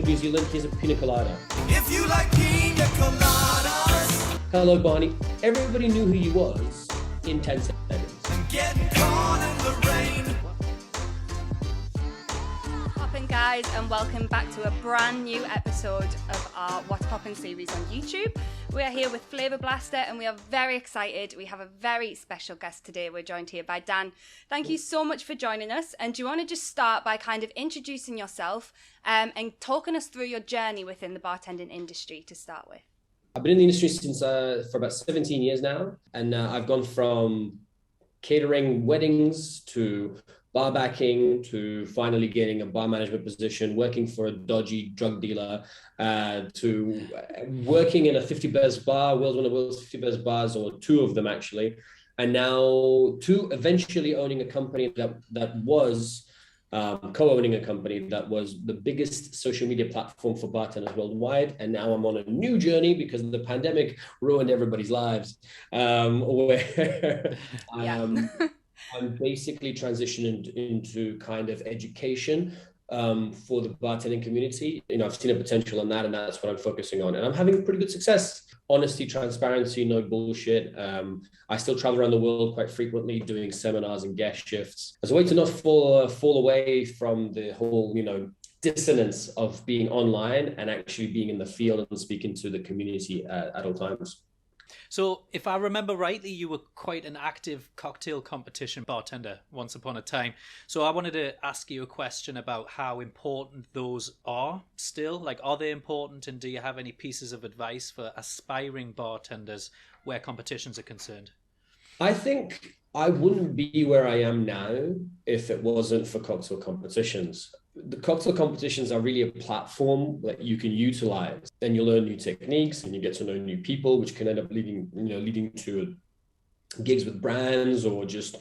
of New Zealand, here's a pina colada. If you like pina coladas. Hello, Barney. Everybody knew who you was in 10 seconds. Getting caught in the rain. Poppin, guys, and welcome back to a brand new episode of our What's Poppin series on YouTube. We are here with Flavor Blaster and we are very excited. We have a very special guest today. We're joined here by Dan. Thank you so much for joining us. And do you want to just start by kind of introducing yourself and talking us through your journey within the bartending industry to start with? I've been in the industry since for about 17 years now. And I've gone from catering weddings to bar backing to finally getting a bar management position, working for a dodgy drug dealer, to working in a 50 best bar, one of the world's 50 best bars, or two of them actually, and now to eventually owning a company that was co-owning a company that was the biggest social media platform for bartenders worldwide. And now I'm on a new journey because the pandemic ruined everybody's lives, where I'm basically transitioning into kind of education for the bartending community. You know, I've seen a potential in that, and that's what I'm focusing on. And I'm having pretty good success. Honesty, transparency, no bullshit. I still travel around the world quite frequently doing seminars and guest shifts as a way to not fall away from the whole, dissonance of being online and actually being in the field and speaking to the community at all times. So if I remember rightly, you were quite an active cocktail competition bartender once upon a time. So I wanted to ask you a question about how important those are still. Like, are they important, and do you have any pieces of advice for aspiring bartenders where competitions are concerned? I think I wouldn't be where I am now if it wasn't for cocktail competitions. The cocktail competitions are really a platform that you can utilize, and you learn new techniques and you get to know new people, which can end up leading to gigs with brands or just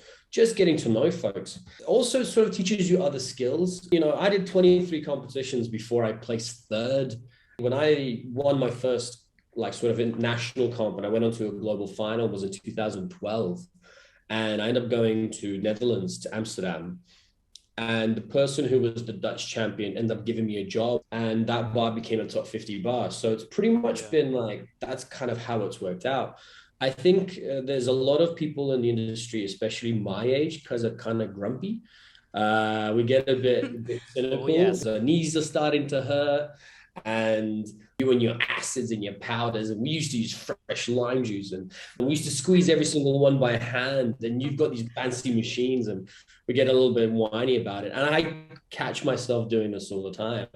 getting to know folks. Also sort of teaches you other skills. I did 23 competitions before I placed third. When I won my first national comp and I went on to a global final was in 2012. And I ended up going to Netherlands, to Amsterdam. And the person who was the Dutch champion ended up giving me a job, and that bar became a top 50 bar. So it's pretty much been like, that's kind of how it's worked out. I think there's a lot of people in the industry, especially my age, because they're kind of grumpy. We get a bit cynical. Oh, yes. The knees are starting to hurt, and you and your acids and your powders, and we used to use fresh lime juice, and we used to squeeze every single one by hand, and you've got these fancy machines, and we get a little bit whiny about it. And I catch myself doing this all the time.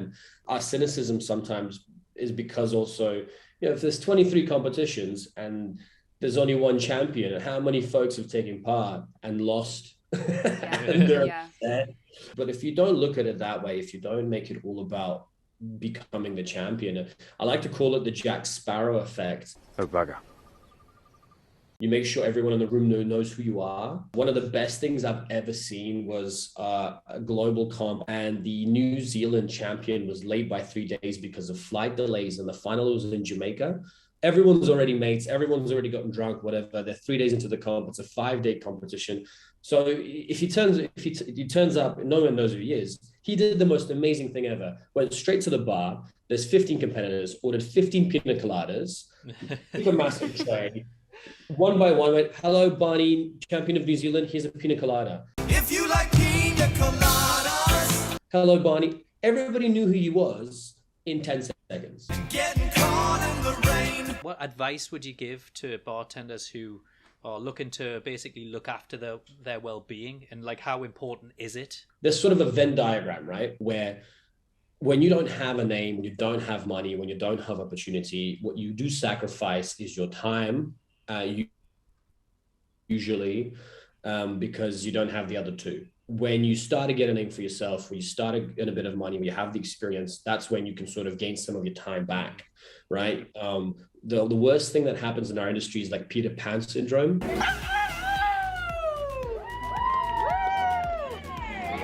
Our cynicism sometimes is because also, if there's 23 competitions and there's only one champion, how many folks have taken part and lost? And they're upset. But if you don't look at it that way, if you don't make it all about becoming the champion, I like to call it the Jack Sparrow effect. Oh, bugger. You make sure everyone in the room knows who you are. One of the best things I've ever seen was a global comp, and the New Zealand champion was late by 3 days because of flight delays, and the final was in Jamaica. Everyone's already mates, everyone's already gotten drunk, whatever. They're 3 days into the comp. It's a 5-day competition. So if he turns up, no one knows who he is. He did the most amazing thing ever. Went straight to the bar. There's 15 competitors, ordered 15 pina coladas, took a massive tray. One by one went, hello, Barney, champion of New Zealand, here's a pina colada. If you like pina coladas. Hello, Barney. Everybody knew who you was in 10 seconds. Getting caught in the rain. What advice would you give to bartenders who are looking to basically look after their well-being, and like, how important is it? There's sort of a Venn diagram, right? Where when you don't have a name, when you don't have money, when you don't have opportunity, what you do sacrifice is your time, usually because you don't have the other two. When you start to get a name for yourself, when you start to get a bit of money, when you have the experience, that's when you can sort of gain some of your time back, right? The worst thing that happens in our industry is like Peter Pan syndrome.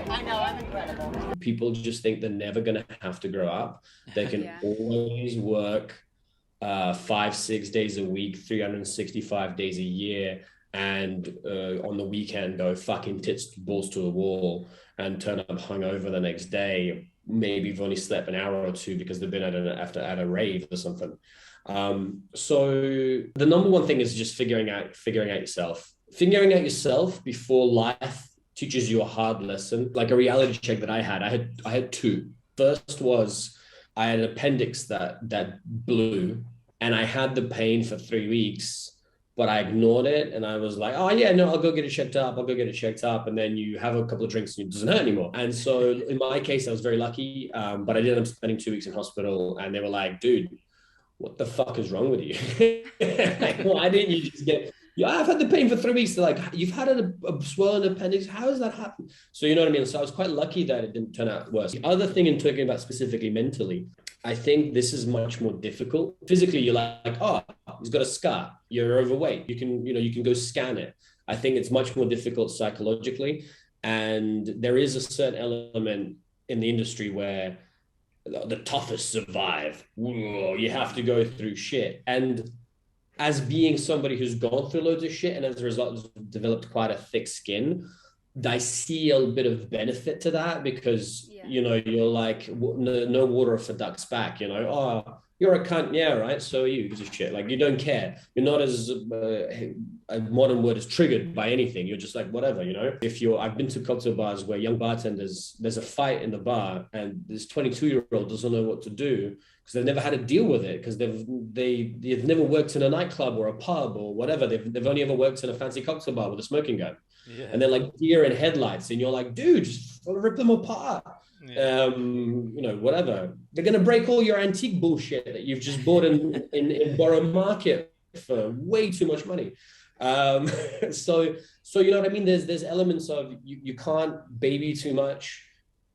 I know, I'm incredible. People just think they're never going to have to grow up. They can always work 5-6 days a week, 365 days a year, and on the weekend go fucking tits balls to the wall and turn up hungover the next day. Maybe you've only slept an hour or two because they've been at a rave or something. So the number one thing is just figuring out yourself. Figuring out yourself before life teaches you a hard lesson. Like a reality check that I had two. First was I had an appendix that blew, and I had the pain for 3 weeks, but I ignored it. And I was like, oh yeah, no, I'll go get it checked up. And then you have a couple of drinks and it doesn't hurt anymore. And so in my case, I was very lucky. But I ended up spending 2 weeks in hospital, and they were like, dude, what the fuck is wrong with you? Like, why didn't you just get, yeah, I've had the pain for 3 weeks. They're like, you've had a swollen appendix. How does that happen? So, you know what I mean? So I was quite lucky that it didn't turn out worse. The other thing, in talking about specifically mentally, I think this is much more difficult. Physically, you're like, oh, he's got a scar. You're overweight. You can go scan it. I think it's much more difficult psychologically. And there is a certain element in the industry where the toughest survive. Whoa, you have to go through shit. And as being somebody who's gone through loads of shit and as a result has developed quite a thick skin, I see a bit of benefit to that because, you know, you're like, no water off a duck's back, you know, oh, you're a cunt. Yeah, right. So are you, gives a shit. Like, you don't care. You're not as a modern word is triggered by anything. You're just like, whatever, you know. I've been to cocktail bars where young bartenders, there's a fight in the bar and this 22-year-old doesn't know what to do because they've never had to deal with it because they've never worked in a nightclub or a pub or whatever. They've only ever worked in a fancy cocktail bar with a smoking gun. Yeah. And they're like deer in headlights, and you're like, dude, just rip them apart. Yeah. You know, whatever. They're gonna break all your antique bullshit that you've just bought in Borough Market for way too much money. So you know what I mean? There's elements of you can't baby too much,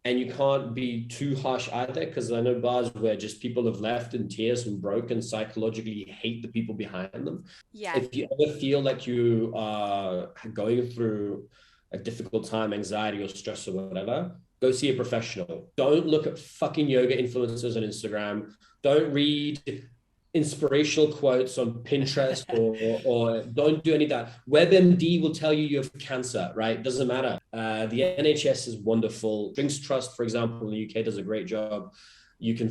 and you can't be too harsh either, because I know bars where just people have left in tears and broken, psychologically hate the people behind them. Yeah. If you ever feel like you are going through a difficult time, anxiety or stress or whatever, go see a professional. Don't look at fucking yoga influencers on Instagram. Don't read inspirational quotes on Pinterest or don't do any of that. WebMD will tell you have cancer, right? Doesn't matter. The NHS is wonderful. Drinks Trust, for example, in the UK does a great job. You can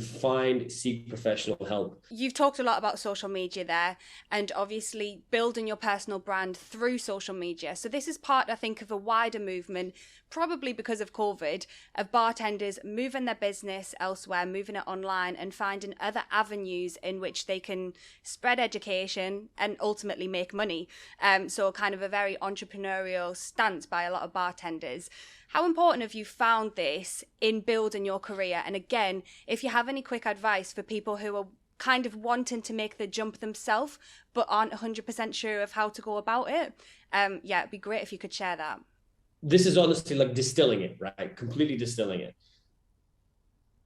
seek professional help. You've talked a lot about social media there, and obviously building your personal brand through social media. So this is part, I think, of a wider movement, probably because of COVID, of bartenders moving their business elsewhere, moving it online and finding other avenues in which they can spread education and ultimately make money. So kind of a very entrepreneurial stance by a lot of bartenders. How important have you found this in building your career? And again, if you have any quick advice for people who are kind of wanting to make the jump themselves, but aren't 100% sure of how to go about it, it'd be great if you could share that. This is honestly like distilling it, right? Completely distilling it.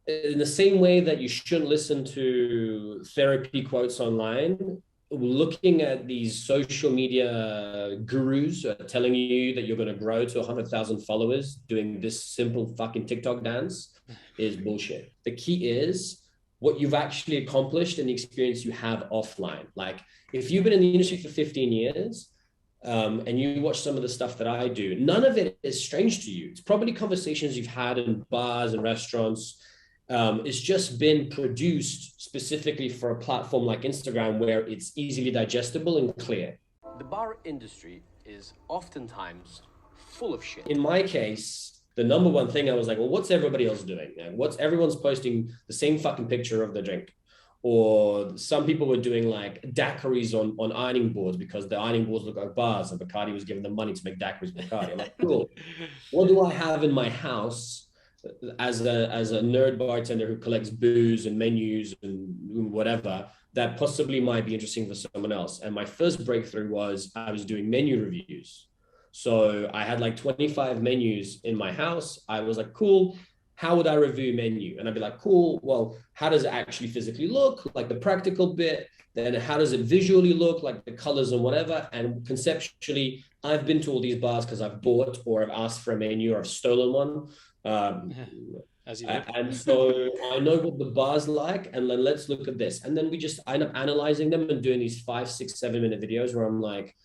In the same way that you shouldn't listen to therapy quotes online, looking at these social media gurus telling you that you're going to grow to 100,000 followers doing this simple fucking TikTok dance is bullshit. The key is what you've actually accomplished and the experience you have offline. Like, if you've been in the industry for 15 years and you watch some of the stuff that I do, none of it is strange to you. It's probably conversations you've had in bars and restaurants. It's just been produced specifically for a platform like Instagram where it's easily digestible and clear. The bar industry is oftentimes full of shit. In my case, the number one thing I was like, well, what's everybody else doing? Everyone's posting the same fucking picture of the drink. Or some people were doing like daiquiris on ironing boards because the ironing boards look like bars and Bacardi was giving them money to make daiquiris with Bacardi. I'm like, cool. What do I have in my house as a nerd bartender who collects booze and menus and whatever that possibly might be interesting for someone else? And my first breakthrough was I was doing menu reviews. So I had like 25 menus in my house. I was like, cool, how would I review menu? And I'd be like, cool, well, how does it actually physically look? Like the practical bit. Then how does it visually look, like the colors and whatever? And conceptually, I've been to all these bars because I've bought or I've asked for a menu or I've stolen one. As you do. And so I know what the bar's like, and then let's look at this. And then we just end up analyzing them and doing these 5, 6, 7 minute videos where I'm like,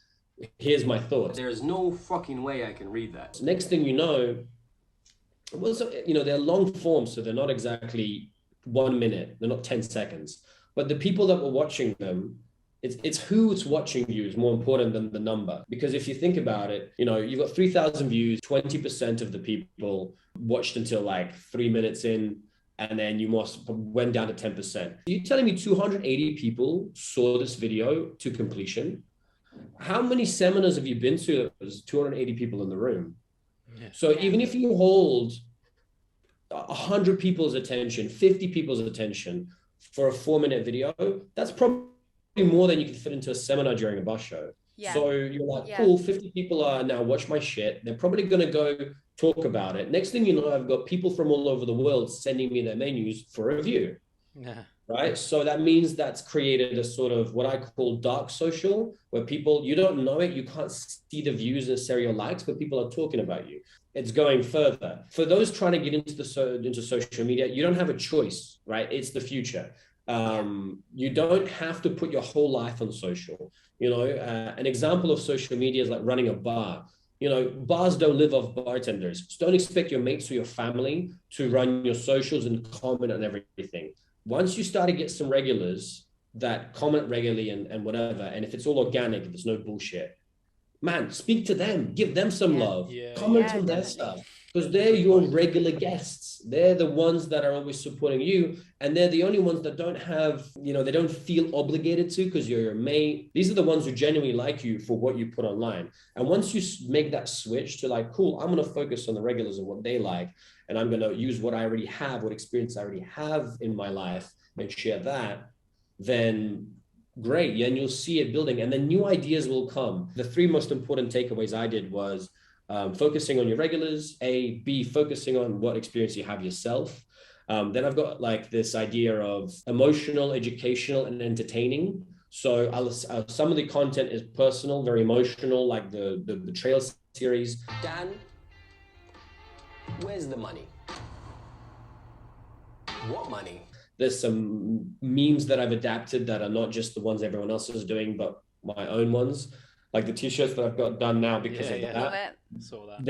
Here's my thoughts. There's no fucking way I can read that. Next thing you know, well, so, they're long form, so they're not exactly 1 minute, they're not 10 seconds. But the people that were watching them, it's who's watching you is more important than the number. Because if you think about it, you've got 3,000 views, 20% of the people watched until like 3 minutes in, and then you went down to 10%. You're telling me 280 people saw this video to completion? How many seminars have you been to? There's 280 people in the room. Yeah. So even if you hold 100 people's attention, 50 people's attention for a 4-minute video, that's probably more than you can fit into a seminar during a bus show. Yeah. So you're like, cool, 50 people are now watch my shit. They're probably going to go talk about it. Next thing you know, I've got people from all over the world sending me their menus for review. Yeah. Right. So that means that's created a sort of what I call dark social, where people, you don't know it, you can't see the views necessarily or likes, but people are talking about you. It's going further. For those trying to get into social media, you don't have a choice, right? It's the future. You don't have to put your whole life on social. An example of social media is like running a bar. Bars don't live off bartenders. So don't expect your mates or your family to run your socials and comment on everything. Once you start to get some regulars that comment regularly and whatever, and if it's all organic, if there's no bullshit, man, speak to them, give them some love, comment on their stuff, because they're your regular guests. They're the ones that are always supporting you, and they're the only ones that don't have, they don't feel obligated to because you're your mate. These are the ones who genuinely like you for what you put online. And once you make that switch to like, cool, I'm going to focus on the regulars and what they like, and I'm going to use what I already have, what experience I already have in my life and share that, then great. And you'll see it building, and then new ideas will come. The 3 most important takeaways I did was focusing on your regulars, B, focusing on what experience you have yourself. Then I've got like this idea of emotional, educational, and entertaining. So some of the content is personal, very emotional, like the trail series. Dan, where's the money? What money? There's some memes that I've adapted that are not just the ones everyone else is doing, but my own ones, like the t-shirts that I've got done now because of that. Love it. Saw that.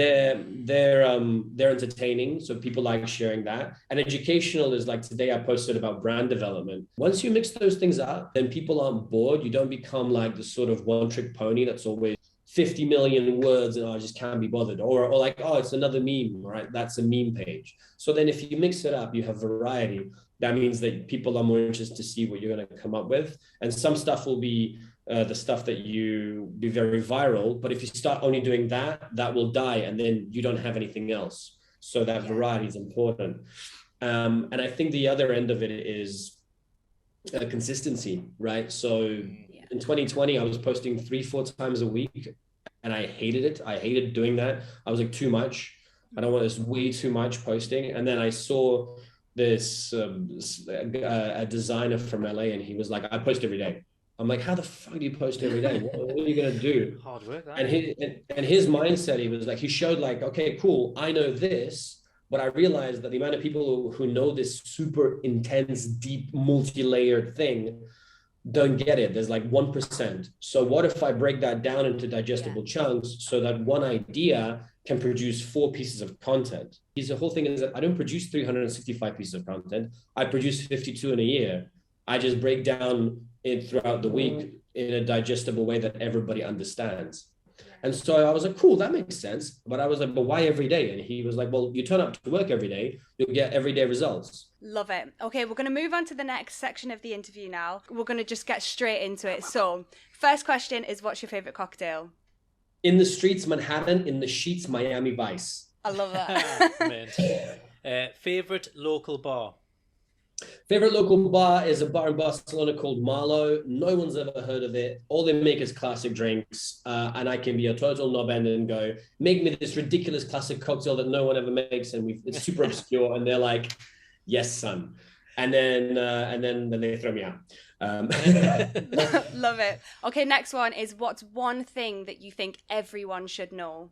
They're entertaining, so people like sharing that. And educational is like today I posted about brand development. Once you mix those things up, then people aren't bored. You don't become like the sort of one-trick pony that's always 50 million words and I just can't be bothered, or like, oh, it's another meme, right? That's a meme page. So then if you mix it up, you have variety. That means that people are more interested to see what you're going to come up with. And some stuff will be the stuff that you be very viral. But if you start only doing that, that will die. And then you don't have anything else. So that variety is important. And I think the other end of it is consistency, right? So in 2020, I was posting 3-4 times a week and I hated it. I hated doing that. I was like, too much. I don't want this, way too much posting. And then I saw this a designer from LA, and he was like, I post every day. I'm like, how the fuck do you post every day? What are you gonna do? Hard work. And his mindset, he was like, he showed like, okay, cool, I know this, but I realized that the amount of people who know this super intense, deep, multi-layered thing don't get it. There's like 1%. So what if I break that down into digestible chunks so that one idea can produce 4 pieces of content? The whole thing is that I don't produce 365 pieces of content. I produce 52 in a year. I just break down it throughout the week in a digestible way that everybody understands. And so I was like, cool, that makes sense. But I was like, but why every day? And he was like, well, you turn up to work every day, you'll get everyday results. Love it. Okay, we're going to move on to the next section of the interview now. We're going to just get straight into it. So first question is, what's your favorite cocktail? In the streets, Manhattan. In the sheets, Miami Vice. I love that. Favorite local bar? Favorite local bar is a bar in Barcelona called Marlow. No one's ever heard of it. All they make is classic drinks. And I can be a total knobhead and go, make me this ridiculous classic cocktail that no one ever makes. And it's super obscure. And they're like, yes, son. And then they throw me out. Love it. Okay, next one is, what's one thing that you think everyone should know?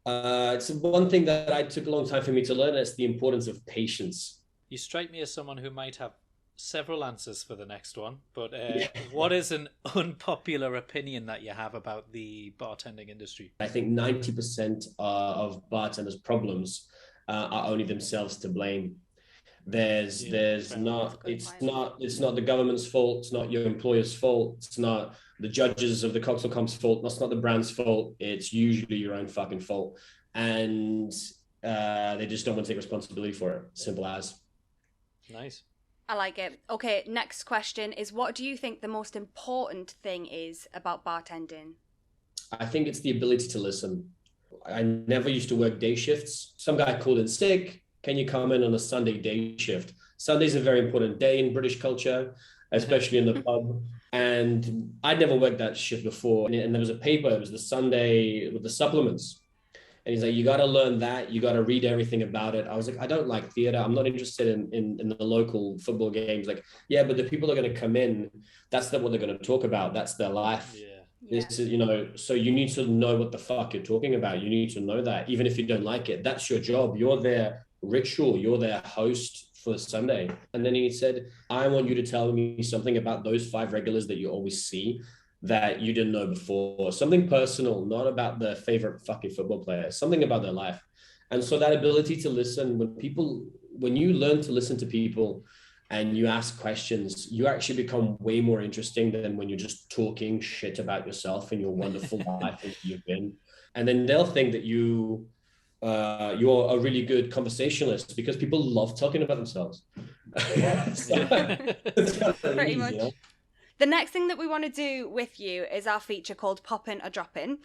It's one thing that I took a long time for me to learn. It's the importance of patience. You strike me as someone who might have several answers for the next one, but what is an unpopular opinion that you have about the bartending industry? I think 90% of bartenders' problems are only themselves to blame. There's fair not Good it's point. not it's not the government's fault, it's not your employer's fault, it's not the judges of the cocktail comp's fault, that's not the brand's fault, it's usually your own fucking fault. And they just don't want to take responsibility for it. Simple as. Nice. I like it. Okay, next question is, what do you think the most important thing is about bartending? I think it's the ability to listen. I never used to work day shifts. Some guy called in sick. Can you come in on a Sunday day shift? Sunday's a very important day in British culture, especially in the pub. And I'd never worked that shift before. And there was a paper, it was the Sunday with the supplements. And he's like, you got to learn that. You got to read everything about it. I was like, I don't like theater. I'm not interested in the local football games. Like, yeah, but the people are going to come in. That's what they're going to talk about. That's their life. Yeah. This is, so you need to know what the fuck you're talking about. You need to know that, even if you don't like it. That's your job. You're their ritual. You're their host for Sunday. And then he said, I want you to tell me something about those 5 regulars that you always see that you didn't know before. Something personal, not about their favorite fucking football player, something about their life. And so that ability to listen, when you learn to listen to people and you ask questions, you actually become way more interesting than when you're just talking shit about yourself and your wonderful life that you've been. And then they'll think that you're a really good conversationalist, because people love talking about themselves. Pretty much. The next thing that we want to do with you is our feature called Poppin or Droppin.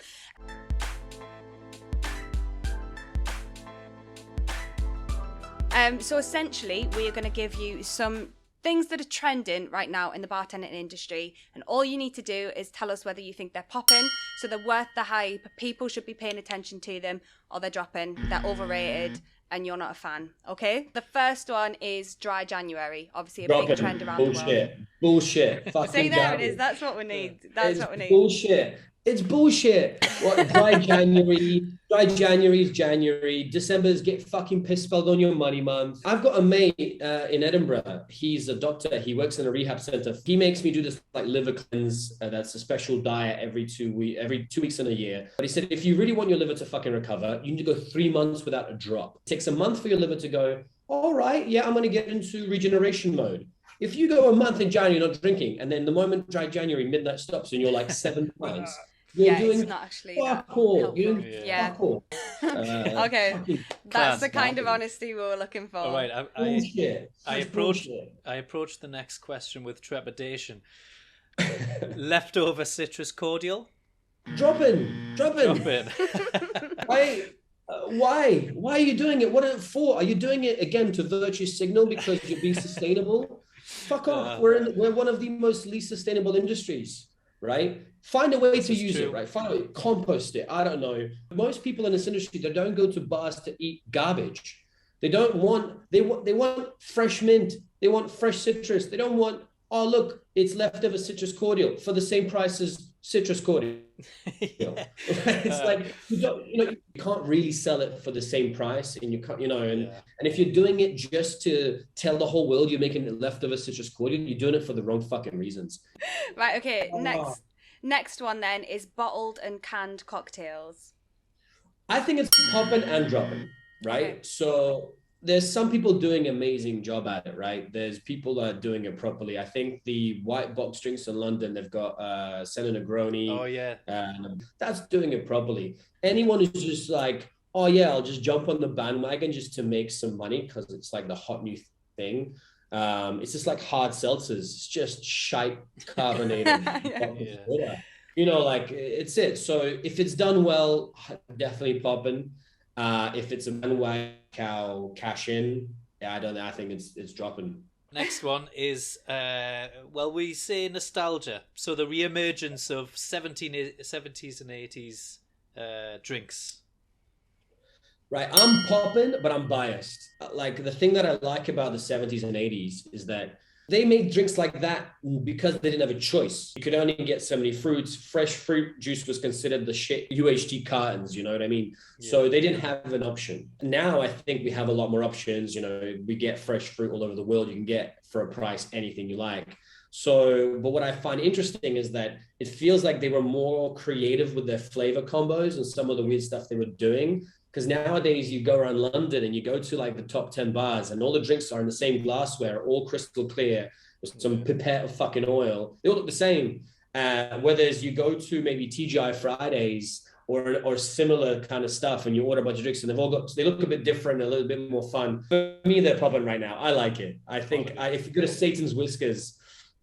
So essentially, we are going to give you some things that are trending right now in the bartending industry, and all you need to do is tell us whether you think they're popping, so they're worth the hype, people should be paying attention to them, or they're dropping, they're overrated, and you're not a fan. Okay? The first one is Dry January, obviously a big trend around the world. Bullshit. Fucking See, there garbage. it is. That's what we need. That's what we need. Bullshit. It's bullshit. What, dry January is January. December's get fucking piss spelled on your money month. I've got a mate in Edinburgh. He's a doctor. He works in a rehab center. He makes me do this like liver cleanse. That's a special diet every 2 weeks in a year. But he said, if you really want your liver to fucking recover, you need to go 3 months without a drop. It takes a month for your liver to go, all right, yeah, I'm going to get into regeneration mode. If you go a month in January not drinking, and then the moment dry January midnight stops and you're like 7 pints, you're doing it's not actually fuck all. Yeah. Fuck all. Okay, that's the kind of honesty we were looking for. All right, Bullshit. I approached the next question with trepidation. Leftover citrus cordial. Drop in. Why are you doing it? What are it for? Are you doing it again to virtue signal because you're being sustainable? Fuck off. We're one of the most least sustainable industries, right? Find a way to use it, right? Compost it. I don't know. Most people in this industry, they don't go to bars to eat garbage. They want fresh mint. They want fresh citrus. They don't want, oh look, it's leftover citrus cordial for the same price as citrus cordial. It's like you can't really sell it for the same price, and you can't, and if you're doing it just to tell the whole world you're making it leftover citrus cordial, you're doing it for the wrong fucking reasons. Right, okay. Next one then is bottled and canned cocktails. I think it's popping and dropping, right? Okay. So there's some people doing an amazing job at it, right? There's people that are doing it properly. I think the white box drinks in London, they've got Senna Negroni. Oh, yeah. That's doing it properly. Anyone who's just like, oh, yeah, I'll just jump on the bandwagon just to make some money because it's like the hot new thing. It's just like hard seltzers. It's just shite carbonated. Water. It's it. So if it's done well, definitely popping. If it's a bandwagon cash in, I think it's dropping. Next one is we say nostalgia. So the reemergence of 70s and 80s drinks. Right, I'm popping, but I'm biased. Like the thing that I like about the 70s and 80s is that They made drinks like that because they didn't have a choice. You could only get so many fruits. Fresh fruit juice was considered the shit. UHT cartons, you know what I mean? Yeah. So they didn't have an option. Now I think we have a lot more options. You know, we get fresh fruit all over the world. You can get for a price anything you like. So, but what I find interesting is that it feels like they were more creative with their flavor combos and some of the weird stuff they were doing. Because nowadays you go around London and you go to like the top 10 bars and all the drinks are in the same glassware, all crystal clear, with some pipette of fucking oil. They all look the same. Whereas you go to maybe TGI Fridays or similar kind of stuff and you order a bunch of drinks and they look a bit different, a little bit more fun. For me, they're popping right now. I like it. I think if you go to Satan's Whiskers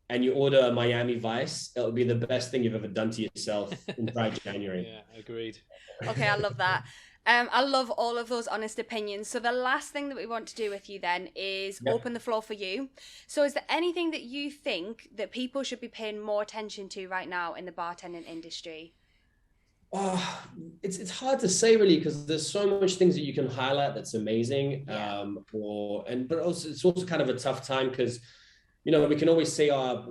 and you order a Miami Vice, it'll be the best thing you've ever done to yourself in dry January. Yeah, agreed. Okay, I love that. I love all of those honest opinions. So the last thing that we want to do with you then is open the floor for you. So is there anything that you think that people should be paying more attention to right now in the bartending industry? It's hard to say really, because there's so much things that you can highlight that's amazing. But also it's also kind of a tough time because, you know, we can always say our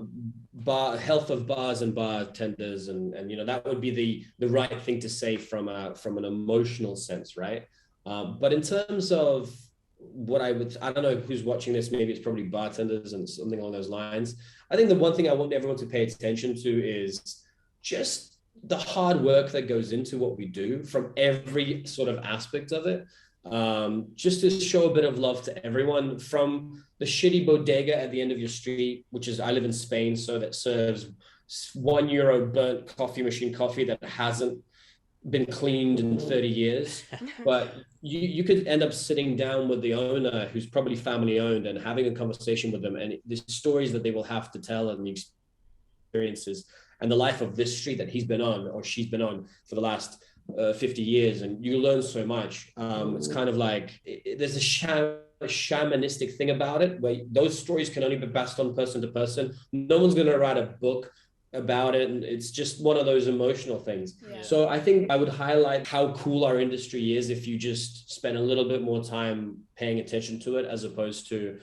health of bars and bartenders, and you know, that would be the right thing to say from an emotional sense, right? But in terms of what I don't know who's watching this, maybe it's probably bartenders and something along those lines. I think the one thing I want everyone to pay attention to is just the hard work that goes into what we do from every sort of aspect of it. Just to show a bit of love to everyone, from the shitty bodega at the end of your street, which is, I live in Spain, so that serves €1 burnt coffee machine coffee that hasn't been cleaned in 30 years. But you could end up sitting down with the owner, who's probably family owned, and having a conversation with them, and the stories that they will have to tell and the experiences and the life of this street that he's been on or she's been on for the last 50 years, and you learn so much. It's kind of like there's a shamanistic thing about it, where those stories can only be passed on person to person. No one's going to write a book about it, and it's just one of those emotional things. So I think I would highlight how cool our industry is if you just spend a little bit more time paying attention to it, as opposed to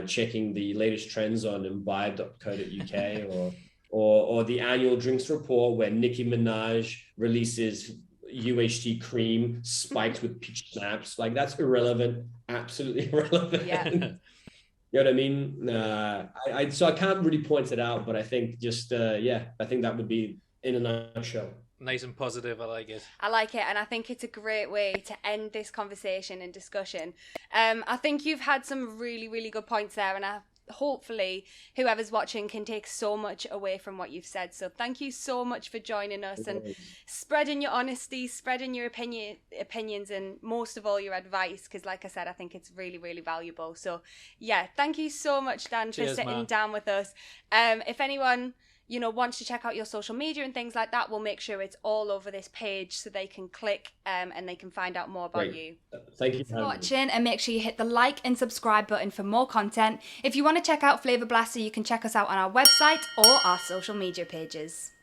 checking the latest trends on imbibe.co.uk or the annual drinks report where Nicki Minaj releases UHT cream spiked with peach schnapps. Like, that's irrelevant, absolutely irrelevant. Yeah. You know what I mean? So I can't really point it out, but I think just, I think that would be in a nutshell. Nice and positive. I like it. I like it, and I think it's a great way to end this conversation and discussion. I think you've had some really, really good points there, and hopefully whoever's watching can take so much away from what you've said. So thank you so much for joining us and spreading your honesty, spreading your opinions, and most of all your advice, because like I said, I think it's really, really valuable. So yeah, thank you so much, Dan. Cheers, for sitting down with us. If anyone wants to check out your social media and things like that, we'll make sure it's all over this page so they can click and they can find out more about you. Thank you for watching, and make sure you hit the like and subscribe button for more content. If you want to check out Flavor Blaster, you can check us out on our website or our social media pages.